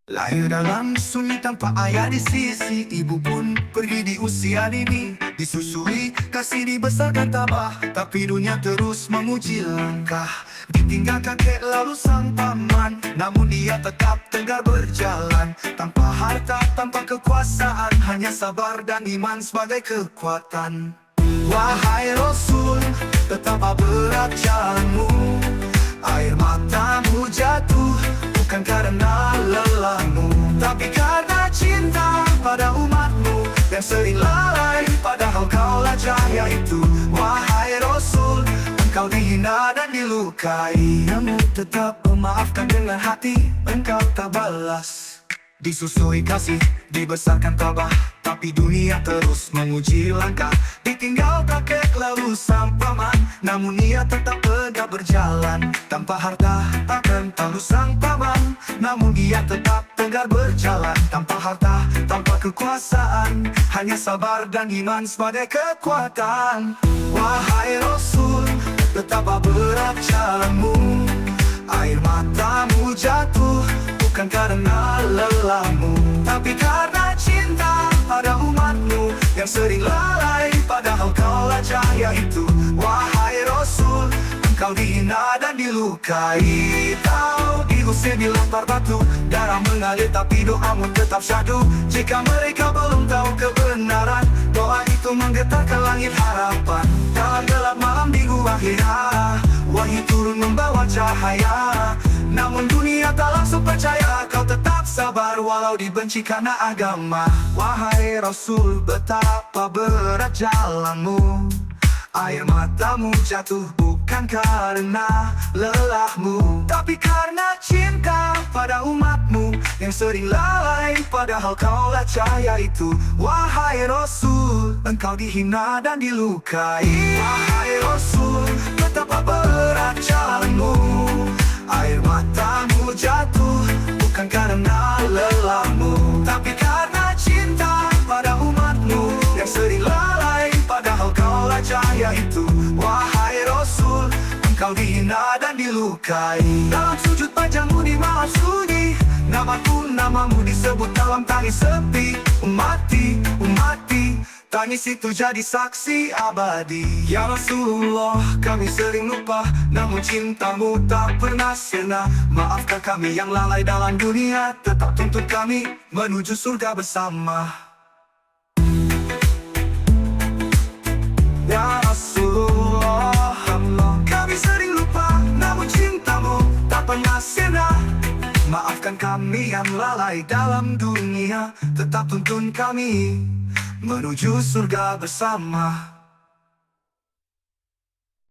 Lahir dalam sunyi tanpa ayah di sisi, ibu pun pergi di usia dini. Disusui, kasih dibesarkan tabah, tapi dunia terus memuji langkah. Ditinggal kakek lalu sang paman, namun dia tetap tegar berjalan. Tanpa harta, tanpa kekuasaan, hanya sabar dan iman sebagai kekuatan. Wahai Rasul, betapa berat jalanmu. Air matamu jatuh bukan karena lelahmu, tapi karena cinta pada umatmu yang sering lalai, padahal kaulah cahaya itu. Wahai Rasul, engkau dihina dan dilukai, namun tetap memaafkan dengan hati, engkau tak balas. Disusui kasih, dibesarkan tabah, tapi dunia terus menguji langkah. Ditinggal kakek lalu sang paman, namun ia tetap tegak berjalan. Tanpa harta, takkan tahu sang paman, namun dia tetap tegar berjalan. Tanpa harta, tanpa kekuasaan, hanya sabar dan iman sebagai kekuatan. Wahai Rasul, betapa berat jalanmu. Air matamu jatuh bukan karena lelahmu, tapi karena cinta pada umatmu yang sering lalai, padahal kaulah cahaya itu. Wahai Rasul, engkau dihina dan dilukai, kau diusir dilempar batu, darah mengalir tapi doamu tetap syahdu. Jika mereka belum tahu kebenaran, doa itu menggetarkan langit harapan. Dalam gelap malam di gua hira, wahyu turun membawa cahaya. Namun dunia tak langsung percaya, kau tetap sabar walau dibenci karena agama. Wahai Rasul, betapa berat jalanmu. Air matamu jatuh bukan karena lelahmu, tapi karena cinta pada umatmu yang sering lalai, padahal kaulah cahaya itu. Wahai Rasul, engkau dihina dan dilukai. Wahai Rasul, betapa berat jalanmu. Air matamu jatuh bukan karena lelahmu, tapi karena cinta pada umatmu yang sering lalai, padahal kaulah cahaya itu. Wahai Rasul, engkau dihina dan dilukai. Dalam sujud panjangmu di malam sunyi, namamu disebut dalam tangis sepi. Umati, tangis itu jadi saksi abadi. Ya Rasulullah, kami sering lupa, namun cintamu tak pernah sirna. Maafkan kami yang lalai dalam dunia, tetap tuntun kami menuju surga bersama. Ya Rasulullah, kami sering lupa, namun cintamu tak pernah sirna. Maafkan kami yang lalai dalam dunia, tetap tuntun kami menuju surga bersama.